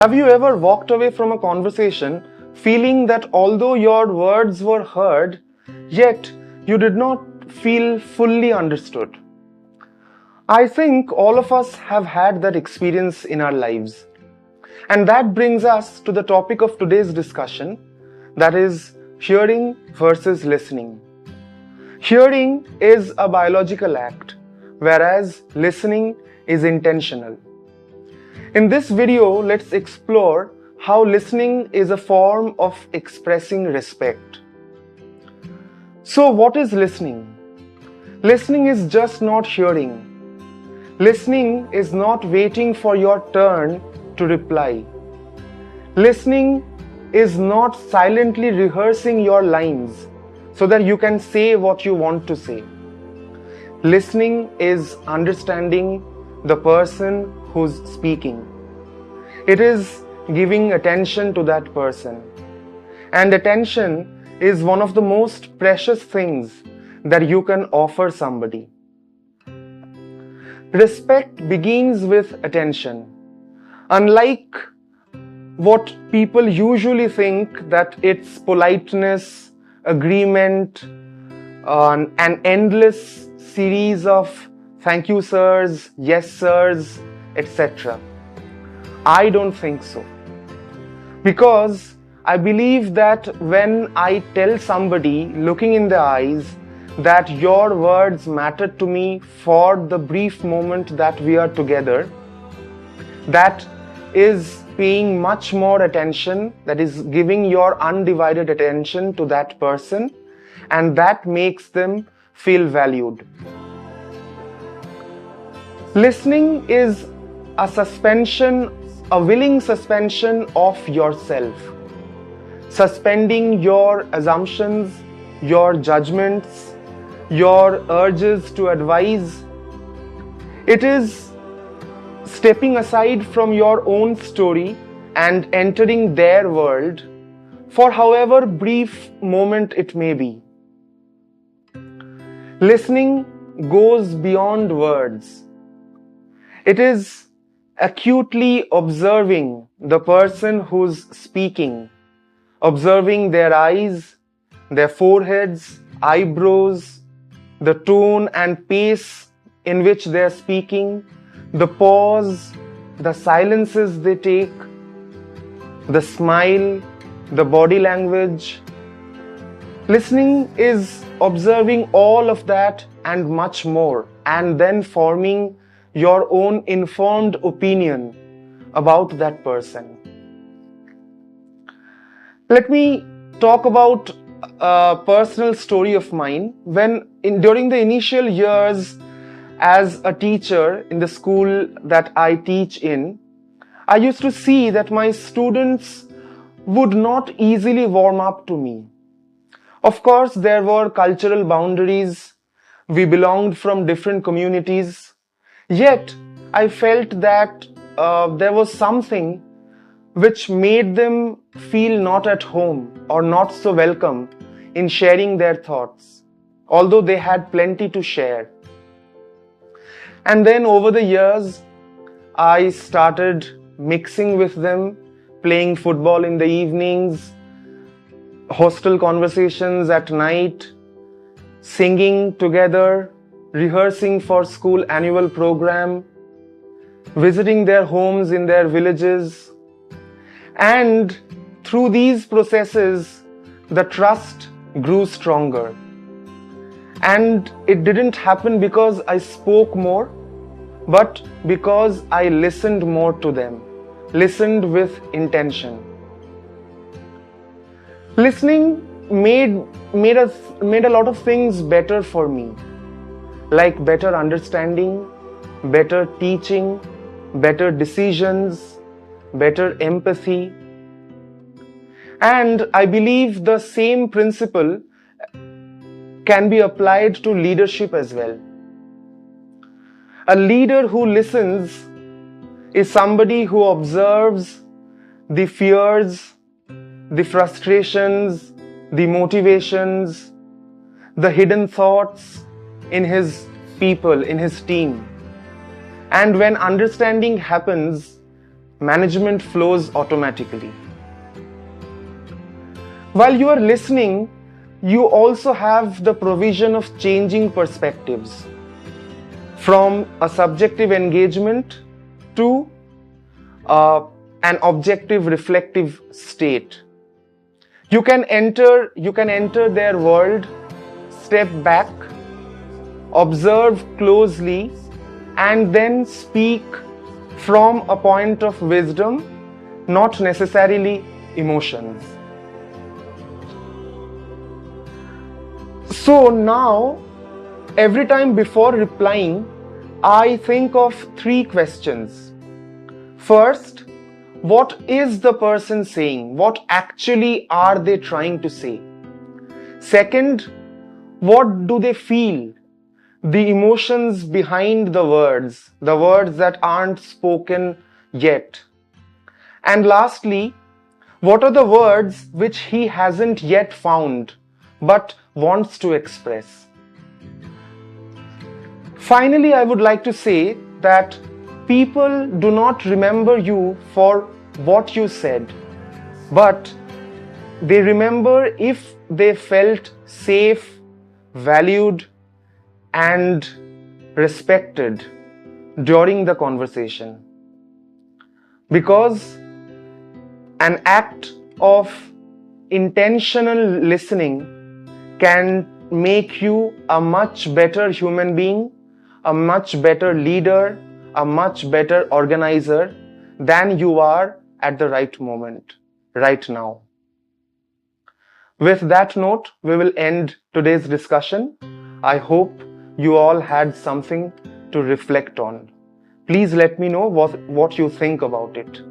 Have you ever walked away from a conversation feeling that although your words were heard, yet you did not feel fully understood? I think all of us have had that experience in our lives. And that brings us to the topic of today's discussion, that is hearing versus listening. Hearing is a biological act, whereas listening is intentional. In this video, let's explore how listening is a form of expressing respect. So, what is listening? Listening is just not hearing. Listening is not waiting for your turn to reply. Listening is not silently rehearsing your lines so that you can say what you want to say. Listening is understanding the person who's speaking. It is giving attention to that person. And attention is one of the most precious things that you can offer somebody. Respect begins with attention. Unlike what people usually think that it's politeness, agreement, an endless series of thank you sirs, yes sirs, etc. I don't think so. Because I believe that when I tell somebody looking in the eyes that your words matter to me for the brief moment that we are together, that is paying much more attention, that is giving your undivided attention to that person, and that makes them feel valued. Listening is a willing suspension of yourself, suspending your assumptions, your judgments, your urges to advise. It is stepping aside from your own story and entering their world for however brief moment it may be. Listening goes beyond words. It is acutely observing the person who's speaking, observing their eyes, their foreheads, eyebrows, the tone and pace in which they're speaking, the pause, the silences they take, the smile, the body language. Listening is observing all of that and much more, and then forming your own informed opinion about that person. Let me talk about a personal story of mine. During the initial years as a teacher in the school that I teach in, I used to see that my students would not easily warm up to me. Of course, there were cultural boundaries. We belonged from different communities. Yet, I felt that there was something which made them feel not at home or not so welcome in sharing their thoughts, although they had plenty to share. And then over the years, I started mixing with them, playing football in the evenings, hostel conversations at night, singing together, rehearsing for school annual program, visiting their homes in their villages. And through these processes, the trust grew stronger. And it didn't happen because I spoke more, but because I listened more to them, listened with intention. Listening made a lot of things better for me, like better understanding, better teaching, better decisions, better empathy. And I believe the same principle can be applied to leadership as well. A leader who listens is somebody who observes the fears, the frustrations, the motivations, the hidden thoughts in his people, in his team. And when understanding happens, management flows automatically. While you are listening, you also have the provision of changing perspectives from a subjective engagement to an objective reflective state. You can enter their world, step back, observe closely, and then speak from a point of wisdom, not necessarily emotions. So now, every time before replying, I think of 3 questions. First, what is the person saying? What actually are they trying to say? Second, what do they feel? The emotions behind the words that aren't spoken yet. And lastly, what are the words which he hasn't yet found but wants to express? Finally, I would like to say that people do not remember you for what you said, but they remember if they felt safe, valued, and respected during the conversation. Because an act of intentional listening can make you a much better human being, a much better leader, a much better organizer than you are at the right moment, right now. With that note, we will end today's discussion. I hope you all had something to reflect on. Please let me know what you think about it.